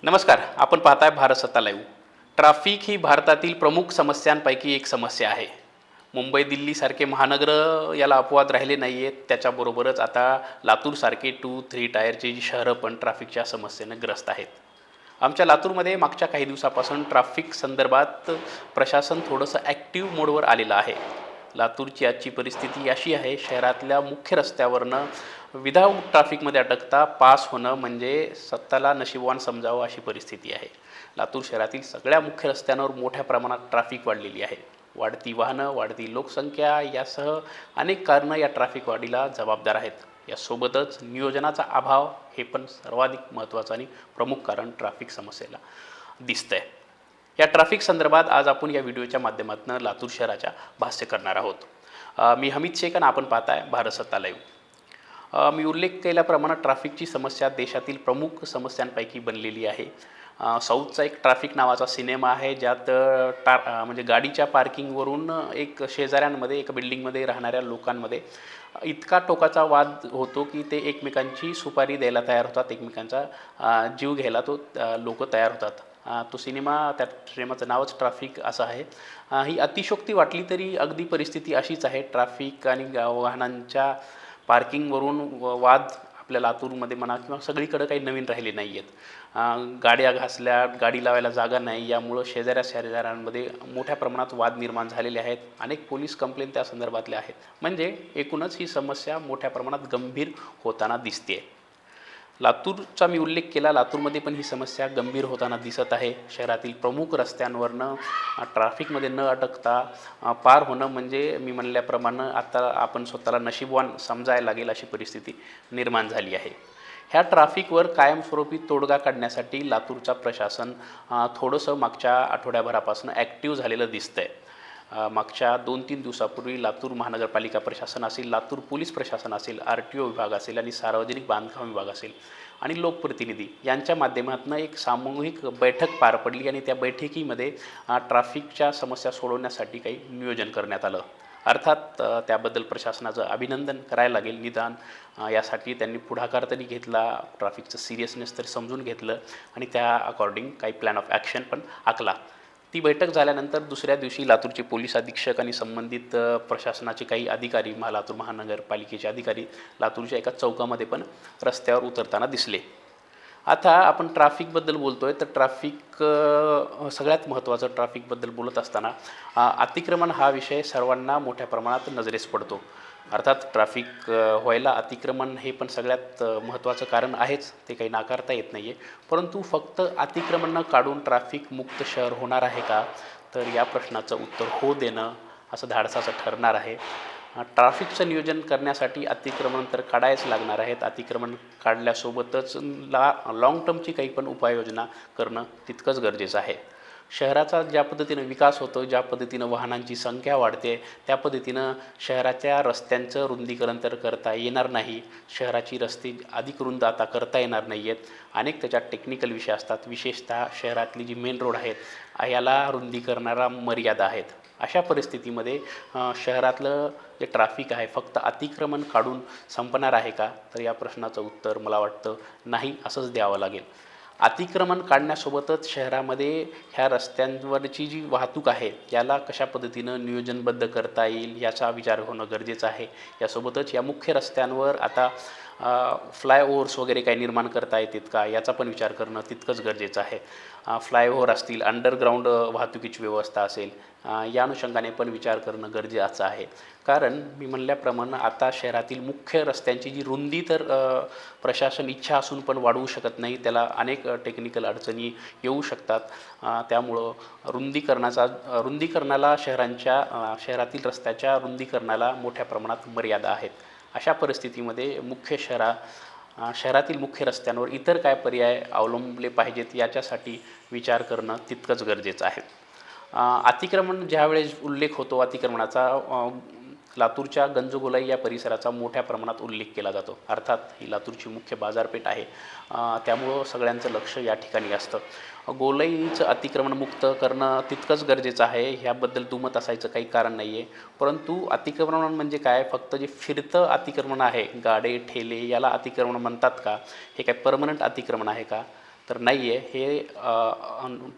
नमस्कार. आपण पाहताय भारत सत्ता लाईव्ह. ट्रॅफिक ही भारतातील प्रमुख समस्यांपैकी एक समस्या आहे. मुंबई, दिल्लीसारखे महानगर याला अपवाद राहिले नाही आहेत. त्याच्याबरोबरच आता लातूरसारखे 2-3 टायरची जी शहरं पण ट्रॅफिकच्या समस्येनं ग्रस्त आहेत. आमच्या लातूरमध्ये मागच्या काही दिवसापासून ट्रॅफिक संदर्भात प्रशासन थोडंसं ॲक्टिव्ह मोडवर आलेलं आहे. लातूरची आजची परिस्थिती अशी आहे, शहरातल्या मुख्य रस्त्यावरनं विदाऊट ट्रॅफिकमध्ये अटकता पास होणं म्हणजे स्वतःला नशीबवान समजावं अशी परिस्थिती आहे. लातूर शहरातील सगळ्या मुख्य रस्त्यांवर मोठ्या प्रमाणात ट्रॅफिक वाढलेली आहे. वाढती वाहनं, वाढती लोकसंख्या यासह अनेक कारणं या ट्रॅफिक वाढीला जबाबदार आहेत. यासोबतच नियोजनाचा अभाव हे पण सर्वाधिक महत्त्वाचं आणि प्रमुख कारण ट्रॅफिक समस्येला दिसतंय. या ट्रॅफिक संदर्भात आज आपण या व्हिडिओच्या माध्यमातून लातूर शहराच्या भाष्य करणार आहोत. मी हमीद शेख आणि आपण पाहताय भारत सत्ता लाईव्ह. मी उल्लेख केल्याप्रमाणे ट्रॅफिकची समस्या देशातील प्रमुख समस्यांपैकी बनलेली आहे. साऊथचा एक ट्रॅफिक नावाचा सिनेमा आहे, ज्यात म्हणजे गाडीच्या पार्किंगवरून एक शेजाऱ्यांमध्ये एका बिल्डिंगमध्ये राहणाऱ्या लोकांमध्ये इतका टोकाचा वाद होतो की ते एकमेकांची सुपारी द्यायला तयार होतात, एकमेकांचा जीव घ्यायला लोक तयार होतात. तो त्या सिनेमाचं नावच ट्रॅफिक असं आहे. ही अतिशयोक्ती वाटली तरी अगदी परिस्थिती अशीच आहे. ट्रॅफिक आणि वाहनांच्या पार्किंगवरून वाद आपल्या लातूरमध्ये म्हणा किंवा सगळीकडे काही नवीन राहिले नाही आहेत. गाड्या घासल्या, गाडी लावायला जागा नाही, यामुळं शेजाऱ्यांमध्ये मोठ्या प्रमाणात वाद निर्माण झालेले आहेत. अनेक पोलीस कंप्लेंट त्या संदर्भातले आहेत. म्हणजे एकूणच ही समस्या मोठ्या प्रमाणात गंभीर होताना दिसते. लातूरचा मी उल्लेख केला, लातूरमध्ये पण ही समस्या गंभीर होताना दिसत आहे. शहरातील प्रमुख रस्त्यांवरनं ट्रॅफिकमध्ये न अटकता पार होणं म्हणजे मी म्हणल्याप्रमाणे आता आपण स्वतःला नशीबवान समजायला लागेल अशी परिस्थिती निर्माण झाली आहे. ह्या ट्रॅफिकवर कायमस्वरूपी तोडगा काढण्यासाठी लातूरचा प्रशासन थोडंसं मागच्या आठवड्याभरापासून ॲक्टिव्ह झालेलं दिसतंय. मागच्या 2-3 दिवसापूर्वी लातूर महानगरपालिका प्रशासन असेल, लातूर पोलीस प्रशासन असेल, RTO विभाग असेल आणि सार्वजनिक बांधकाम विभाग असेल आणि लोकप्रतिनिधी यांच्या माध्यमातून एक सामूहिक बैठक पार पडली आणि त्या बैठकीमध्ये ट्रॅफिकच्या समस्या सोडवण्यासाठी काही नियोजन करण्यात आलं. अर्थात त्याबद्दल प्रशासनाचं अभिनंदन करायला लागेल. निदान यासाठी त्यांनी पुढाकार तरी घेतला, ट्रॅफिकचं सिरियसनेस तरी समजून घेतलं आणि त्या अकॉर्डिंग काही प्लॅन ऑफ ॲक्शन पण आखला. ती बैठक झाल्यानंतर दुसऱ्या दिवशी लातूरचे पोलीस अधीक्षक आणि संबंधित प्रशासनाचे काही अधिकारी, लातूर महानगरपालिकेचे अधिकारी लातूरच्या एका चौकामध्ये पण रस्त्यावर उतरताना दिसले. आता आपण ट्रॅफिकबद्दल बोलतो आहे, तर सगळ्यात महत्त्वाचं ट्रॅफिकबद्दल बोलत असताना अतिक्रमण हा विषय सर्वांना मोठ्या प्रमाणात नजरेस पडतो. अर्थात ट्रॅफिक व्हायला अतिक्रमण हे पण सगळ्यात महत्त्वाचं कारण आहेच, ते काही नाकारता येत नाही आहे. परंतु फक्त अतिक्रमण न काढून ट्रॅफिक मुक्त शहर होणार आहे का? तर या प्रश्नाचं उत्तर हो देणं असं धाडसाचं ठरणार आहे. ट्रॅफिकचं नियोजन करण्यासाठी अतिक्रमण तर काढायच लागणार आहेत. अतिक्रमण काढल्यासोबतच लाँग टर्मची काही पण उपाययोजना करणं तितकंच गरजेचं आहे. शहराचा ज्या पद्धतीनं विकास होतो, ज्या पद्धतीनं वाहनांची संख्या वाढते, त्या पद्धतीनं शहराच्या रस्त्यांचं रुंदीकरण तर करता येणार नाही. शहराची रस्ते अधिक रुंद आता करता येणार नाही आहेत. अनेक त्याच्यात टेक्निकल विषय असतात. विशेषतः शहरातली जी मेन रोड आहेत याला रुंदीकरणाला मर्यादा आहेत. अशा परिस्थितीमध्ये शहरातलं जे ट्रॅफिक आहे फक्त अतिक्रमण काढून संपणार आहे का? तर या प्रश्नाचं उत्तर मला वाटतं नाही असंच द्यावं लागेल. अतिक्रमण काढण्यासोबतच शहरामध्ये ह्या रस्त्यांवरची जी वाहतूक आहे याला कशा पद्धतीनं नियोजनबद्ध करता येईल याचा विचार होणं गरजेचं आहे. यासोबतच या मुख्य रस्त्यांवर आता फ्लायओव्हर्स वगैरे काही निर्माण करता येतात का याचा पण विचार करणं तितकंच गरजेचं आहे. फ्लायओव्हर असतील, अंडरग्राऊंड वाहतुकीची व्यवस्था असेल, या अनुषंगाने पण विचार करणं गरजेचं आहे. कारण मी म्हणल्याप्रमाणे आता शहरातील मुख्य रस्त्यांची जी रुंदी तर प्रशासन इच्छा असून पण वाढवू शकत नाही. त्याला अनेक टेक्निकल अडचणी येऊ शकतात. त्यामुळं रुंदीकरणाला शहरातील रस्त्याच्या रुंदीकरणाला मोठ्या प्रमाणात मर्यादा आहेत. अशा परिस्थितीमध्ये शहरातील मुख्य रस्त्यांवर इतर काय पर्याय अवलंबले पाहिजेत याच्यासाठी विचार करणं तितकंच गरजेचं आहे. अतिक्रमण ज्यावेळेस उल्लेख होतो अतिक्रमणाचा, लातूरच्या गंजगोलाई या परिसराचा मोठ्या प्रमाणात उल्लेख केला जातो. अर्थात ही लातूरची मुख्य बाजारपेठ आहे, त्यामुळं सगळ्यांचं लक्ष या ठिकाणी असतं. गोलाईचं अतिक्रमण मुक्त करणं तितकंच गरजेचं आहे, ह्याबद्दल दुमत असायचं काही कारण नाही आहे. परंतु अतिक्रमण म्हणजे काय? फक्त जे फिरतं अतिक्रमण आहे, गाडे ठेले याला अतिक्रमण म्हणतात का? हे काय परमनंट अतिक्रमण आहे का? तर नाही आहे. हे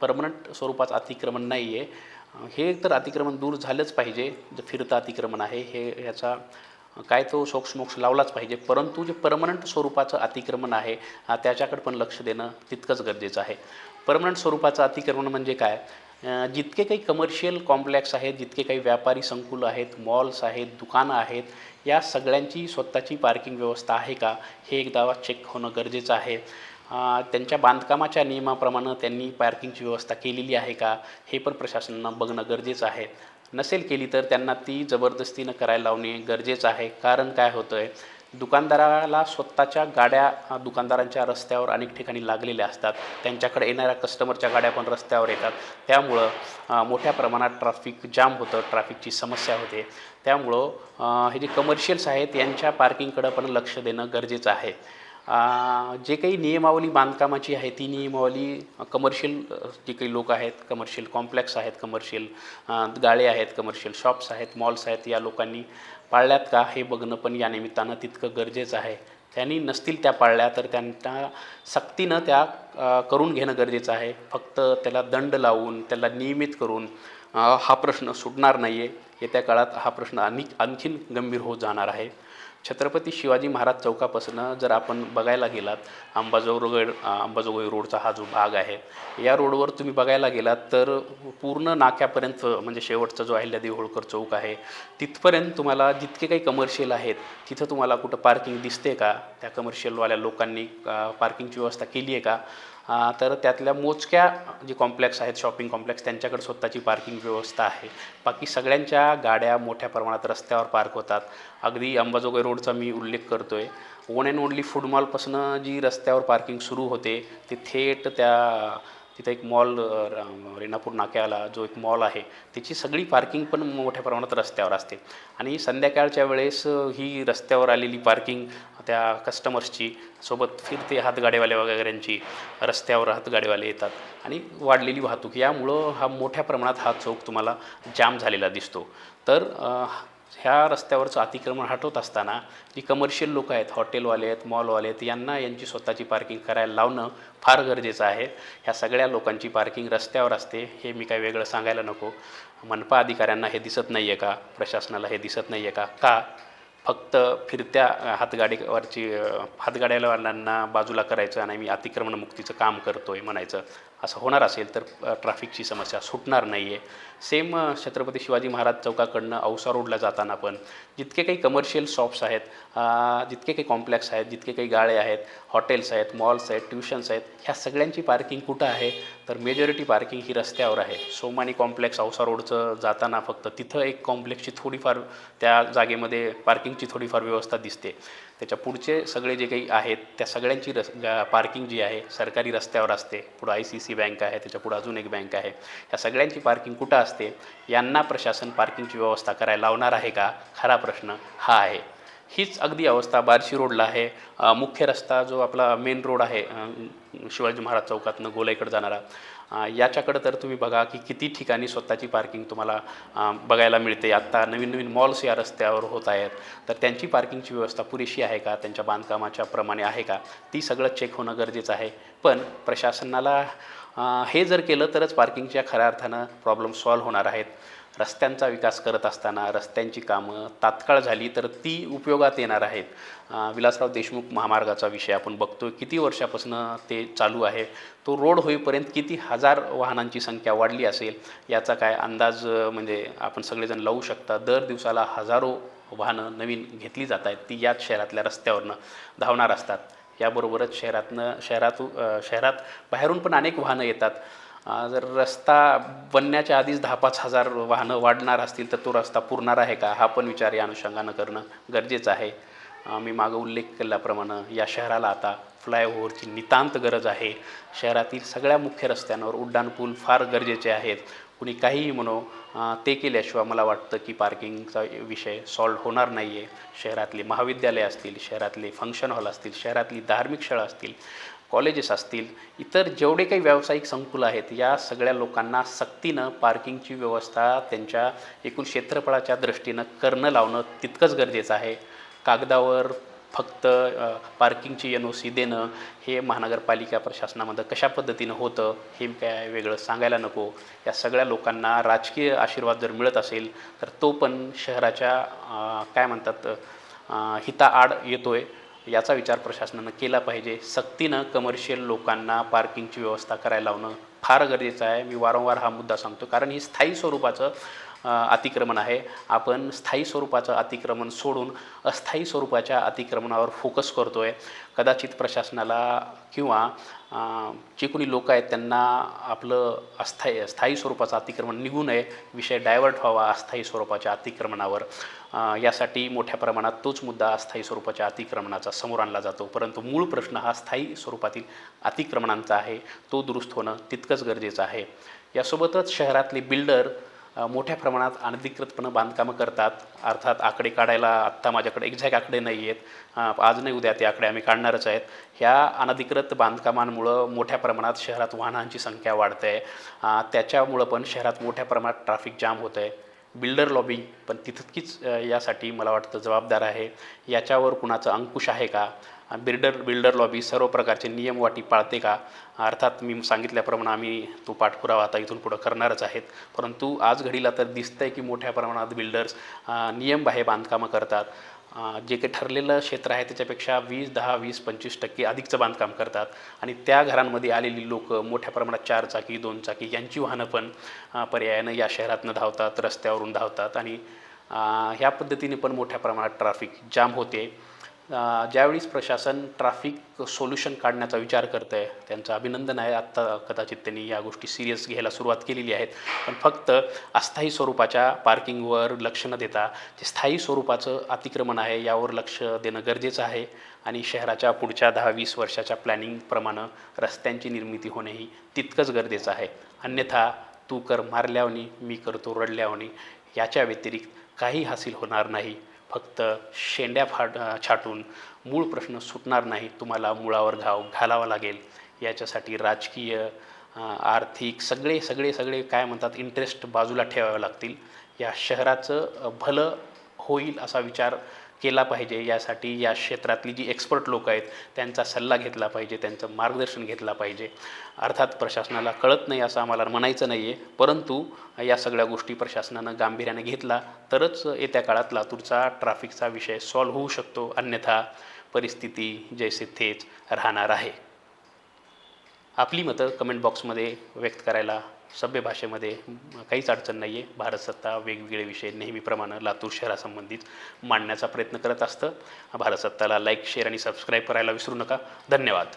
परमनंट स्वरूपाचं अतिक्रमण नाही आहे. हे तर अतिक्रमण दूर झालंच पाहिजे. जे फिरतं अतिक्रमण आहे हे ह्याचा काय तो सोक्षमोक्ष लावलाच पाहिजे. परंतु जे परमनंट स्वरूपाचं अतिक्रमण आहे त्याच्याकडे पण लक्ष देणं तितकंच गरजेचं आहे. परमनंट स्वरूपाचं अतिक्रमण म्हणजे काय? जितके काही कमर्शियल कॉम्प्लेक्स आहेत, जितके काही व्यापारी संकुलं आहेत, मॉल्स आहेत, दुकानं आहेत, या सगळ्यांची स्वतःची पार्किंग व्यवस्था आहे का हे एकदा चेक होणं गरजेचं आहे. त्यांच्या बांधकामाच्या नियमाप्रमाणे त्यांनी पार्किंगची व्यवस्था केलेली आहे का हे पण प्रशासनानं बघणं गरजेचं आहे. नसेल केली तर त्यांना ती जबरदस्तीनं करायला लावणे गरजेचं आहे. कारण काय होतं आहे, दुकानदाराला स्वतःच्या गाड्या दुकानदारांच्या रस्त्यावर अनेक ठिकाणी लागलेल्या असतात. त्यांच्याकडे येणाऱ्या कस्टमरच्या गाड्या पण रस्त्यावर येतात. त्यामुळं मोठ्या प्रमाणात ट्रॅफिक जाम होतं, ट्रॅफिकची समस्या होते. त्यामुळं हे जे कमर्शियल्स आहेत यांच्या पार्किंगकडं पण लक्ष देणं गरजेचं आहे. जे काही नियमावली बांधकामाची आहे ती नियमावली कमर्शियल जे काही लोक आहेत, कमर्शियल कॉम्प्लेक्स आहेत, कमर्शियल गाळे आहेत, कमर्शियल शॉप्स आहेत, मॉल्स आहेत, या लोकांनी पाळल्यात का हे बघणं पण या निमित्तानं तितकं गरजेचं आहे. त्यांनी नसतील त्या पाळल्या तर त्यांना सक्तीनं त्या करून घेणं गरजेचं आहे. फक्त त्याला दंड लावून त्याला नियमित करून हा प्रश्न सुटणार नाही आहे. येत्या काळात हा प्रश्न आणखीन गंभीर होत जाणार आहे. छत्रपती शिवाजी महाराज चौकापासून जर आपण बघायला गेलात, अंबाजोगाई रोडचा हा जो भाग आहे, या रोडवर तुम्ही बघायला गेलात तर पूर्ण नाक्यापर्यंत म्हणजे शेवटचा जो अहिल्यादेवी होळकर चौक आहे तिथपर्यंत तुम्हाला जितके काही कमर्शियल आहेत तिथं तुम्हाला कुठं पार्किंग दिसते का? त्या कमर्शियलवाल्या लोकांनी पार्किंगची व्यवस्था केली आहे का? तर त्यातल्या मोजक्या जे कॉम्प्लेक्स आहेत, शॉपिंग कॉम्प्लेक्स, त्यांच्याकडे स्वतःची पार्किंग व्यवस्था आहे. बाकी सगळ्यांच्या गाड्या मोठ्या प्रमाणात रस्त्यावर पार्क होतात. अगदी अंबाजोगाई रोडचा मी उल्लेख करतो आहे. वन अँड ओनली फूड मॉलपासून जी रस्त्यावर पार्किंग सुरू होते ते थेट तिथं एक मॉल रेणापूर नाक्याला जो एक मॉल आहे त्याची सगळी पार्किंग पण मोठ्या प्रमाणात रस्त्यावर असते. आणि संध्याकाळच्या वेळेस ही रस्त्यावर आलेली पार्किंग त्या कस्टमर्सची सोबत फिरते हातगाडीवाले वगैरेंची, रस्त्यावर हातगाडीवाले येतात आणि वाढलेली वाहतूक यामुळं हा मोठ्या प्रमाणात हा चौक तुम्हाला जाम झालेला दिसतो. तर ह्या रस्त्यावरचं अतिक्रमण हटवत असताना जी कमर्शियल लोकं आहेत, हॉटेलवाले आहेत, मॉलवाले आहेत, यांना यांची स्वतःची पार्किंग करायला लावणं फार गरजेचं आहे. ह्या सगळ्या लोकांची पार्किंग रस्त्यावर असते हे मी काही वेगळं सांगायला नको. मनपा अधिकाऱ्यांना हे दिसत नाही आहे का? प्रशासनाला हे दिसत नाही आहे का? का फक्त फिरत्या हातगाड्यावाल्यांना बाजूला करायचं आणि मी अतिक्रमणमुक्तीचं काम करतो आहे म्हणायचं, असं होणार असेल तर ट्रॅफिकची समस्या सुटणार नाही आहे. सेम छत्रपती शिवाजी महाराज चौकाकडनं औसा रोडला जाताना पण जितके काही कमर्शियल शॉप्स आहेत, जितके काही कॉम्प्लेक्स आहेत, जितके काही गाळे आहेत, हॉटेल्स आहेत, मॉल्स आहेत, ट्युशन्स आहेत, ह्या सगळ्यांची पार्किंग कुठं आहे? तर मेजॉरिटी पार्किंग ही रस्त्यावर आहे. सोमानी कॉम्प्लेक्स औसा रोडचं जाताना फक्त तिथं एक कॉम्प्लेक्सची थोडीफार त्या जागेमध्ये पार्किंगची थोडीफार व्यवस्था दिसते. त्याच्या पुढचे सगळे जे काही आहेत त्या सगळ्यांची पार्किंग जी आहे सरकारी रस्त्यावर असते. पुढं ICC बँक आहे, त्याच्या पुढं अजून एक बँक आहे. ह्या सगळ्यांची पार्किंग कुठं असते? यांना प्रशासन पार्किंगची व्यवस्था करायला लावणार आहे का? खरा प्रश्न हा आहे. हीच अगदी अवस्था बार्शी रोडला आहे. मुख्य रस्ता जो आपला मेन रोड आहे शिवाजी महाराज चौकातनं गोलाईकडे जाणारा, याच्याकडं तर तुम्ही बघा की किती ठिकाणी स्वतःची पार्किंग तुम्हाला बघायला मिळते. आत्ता नवीन नवीन मॉल्स या रस्त्यावर होत आहेत, तर त्यांची पार्किंगची व्यवस्था पुरेशी आहे का? त्यांच्या बांधकामाच्या प्रमाणे आहे का? ती सगळं चेक होणं गरजेचं आहे. पण प्रशासनाला हे जर केलं तरच पार्किंगच्या खऱ्या अर्थानं प्रॉब्लेम सॉल्व्ह होणार आहेत. रस्त्यांचा विकास करत असताना रस्त्यांची कामं तात्काळ झाली तर ती उपयोगात येणार आहेत. विलासराव देशमुख महामार्गाचा विषय आपण बघतो, किती वर्षापासून ते चालू आहे. तो रोड होईपर्यंत किती हजार वाहनांची संख्या वाढली असेल याचा काय अंदाज म्हणजे आपण सगळेजण लावू शकता. दर दिवसाला हजारो वाहनं नवीन घेतली जात आहेत, ती याच शहरातल्या रस्त्यावरनं धावणार असतात. याबरोबरच शहरात बाहेरून पण अनेक वाहनं येतात. जर रस्ता बनण्याच्या आधीच 10-5 हजार वाहनं वाढणार असतील तर तो रस्ता पुरणार आहे का? हा पण विचार या अनुषंगानं करणं गरजेचं आहे. मी मागं उल्लेख केल्याप्रमाणे या शहराला आता फ्लायओव्हरची नितांत गरज आहे. शहरातील सगळ्या मुख्य रस्त्यांवर उड्डाणपूल फार गरजेचे आहेत. कुणी काहीही म्हणो, ते केल्याशिवाय मला वाटतं की पार्किंगचा विषय सॉल्व्ह होणार नाही आहे. शहरातले महाविद्यालय असतील, शहरातले फंक्शन हॉल असतील, शहरातली धार्मिक शाळा असतील, कॉलेजेस असतील, इतर जेवढे काही व्यावसायिक संकुलं आहेत, या सगळ्या लोकांना सक्तीनं पार्किंगची व्यवस्था त्यांच्या एकूण क्षेत्रफळाच्या दृष्टीनं करणं लावणं तितकंच गरजेचं आहे. कागदावर फक्त पार्किंगची NOC देणं हे महानगरपालिका प्रशासनामध्ये कशा पद्धतीनं होतं हे काय वेगळं सांगायला नको. या सगळ्या लोकांना राजकीय आशीर्वाद जर मिळत असेल तर तो पण शहराच्या काय म्हणतात हिताआड येतो आहे. याचा विचार प्रशासनानं केला पाहिजे. सक्तीनं कमर्शियल लोकांना पार्किंगची व्यवस्था करायला लावणं फार गरजेचं आहे. मी वारंवार हा मुद्दा सांगतो, कारण ही स्थायी स्वरूपाचं अतिक्रमण आहे. आपण स्थायी स्वरूपाचं अतिक्रमण सोडून अस्थायी स्वरूपाच्या अतिक्रमणावर फोकस करतो आहे. कदाचित प्रशासनाला किंवा जे कोणी लोक आहेत त्यांना आपलं स्थायी स्वरूपाचं अतिक्रमण निघू नये, विषय डायव्हर्ट व्हावा अस्थायी स्वरूपाच्या अतिक्रमणावर. यासाठी मोठ्या प्रमाणात तोच मुद्दा अस्थायी स्वरूपाच्या अतिक्रमणाचा समोर आणला जातो. परंतु मूळ प्रश्न हा स्थायी स्वरूपातील अतिक्रमणांचा आहे, तो दुरुस्त होणं तितकंच गरजेचं आहे. यासोबतच शहरातले बिल्डर मोठ्या प्रमाणात अनधिकृतपणे बांधकामं करतात. अर्थात आकडे काढायला आत्ता माझ्याकडे एक्झॅक्ट आकडे नाही आहेत, आज नाही उद्या ते आकडे आम्ही काढणारच आहेत. ह्या अनधिकृत बांधकामांमुळं मोठ्या प्रमाणात शहरात वाहनांची संख्या वाढते आहे. त्याच्यामुळं पण शहरात मोठ्या प्रमाणात ट्रॅफिक जाम होतं आहे. बिल्डर लॉबी पण तितकीच यासाठी मला वाटतं जबाबदार आहे. याच्यावर कुणाचं अंकुश आहे का? बिल्डर लॉबी सर्व प्रकारचे नियमवाटी पाळते का? अर्थात मी सांगितल्याप्रमाणे आम्ही तो पाठपुरावा आता इथून पुढं करणारच आहेत. परंतु आज घडीला तर दिसतं आहे की मोठ्या प्रमाणात बिल्डर्स नियमबाह्य बांधकामं करतात. जे काही ठरलेलं क्षेत्र आहे त्याच्यापेक्षा 20, 10, 20, 25% अधिकचं बांधकाम करतात. आणि त्या घरांमध्ये आलेली लोक मोठ्या प्रमाणात 4 चाकी 2 चाकी यांची वाहनं पण पर्यायानं या शहरातनं धावतात, रस्त्यावरून धावतात आणि ह्या पद्धतीने पण मोठ्या प्रमाणात ट्रॅफिक जाम होते. ज्यावेळेस प्रशासन ट्रॅफिक सोल्युशन काढण्याचा विचार करतं आहे, त्यांचं अभिनंदन आहे. आत्ता कदाचित त्यांनी या गोष्टी सिरियस घ्यायला सुरुवात केलेली आहेत. पण फक्त अस्थायी स्वरूपाच्या पार्किंगवर लक्ष न देता जे स्थायी स्वरूपाचं अतिक्रमण आहे यावर लक्ष देणं गरजेचं आहे. आणि शहराच्या पुढच्या 10-20 वर्षाच्या प्लॅनिंगप्रमाणे रस्त्यांची निर्मिती होणेही तितकंच गरजेचं आहे. अन्यथा तू कर मारल्यावनी, मी करतो रडल्यावनी, याच्या व्यतिरिक्त काही हासिल होणार नाही. फक्त शेंड्या छाटून मूळ प्रश्न सुटणार नाही. तुम्हाला मुळावर घाव घालावा लागेल. याच्यासाठी राजकीय, आर्थिक सगळे काय म्हणतात इंटरेस्ट बाजूला ठेवावे लागतील. या शहराचं भलं होईल असा विचार केला पाहिजे. यासाठी या क्षेत्रातली जी एक्सपर्ट लोक आहेत त्यांचा सल्ला घेतला पाहिजे, त्यांचं मार्गदर्शन घेतला पाहिजे. अर्थात प्रशासनाला कळत नाही असं आम्हाला म्हणायचं नाही आहे, परंतु या सगळ्या गोष्टी प्रशासनानं गांभीर्याने घेतला तरच येत्या काळात लातूरचा ट्रॅफिकचा विषय सॉल्व्ह होऊ शकतो. अन्यथा परिस्थिती जैसे थेच राहणार आहे. आपली मतं कमेंट बॉक्समध्ये व्यक्त करायला सभ्य भाषेमध्ये काहीच अडचण नाही आहे. भारत सत्ता वेगवेगळे विषय नेहमीप्रमाणे लातूर शहरासंबंधित मांडण्याचा प्रयत्न करत असतं. भारत सत्ताला लाईक, शेअर आणि सबस्क्राईब करायला विसरू नका. धन्यवाद.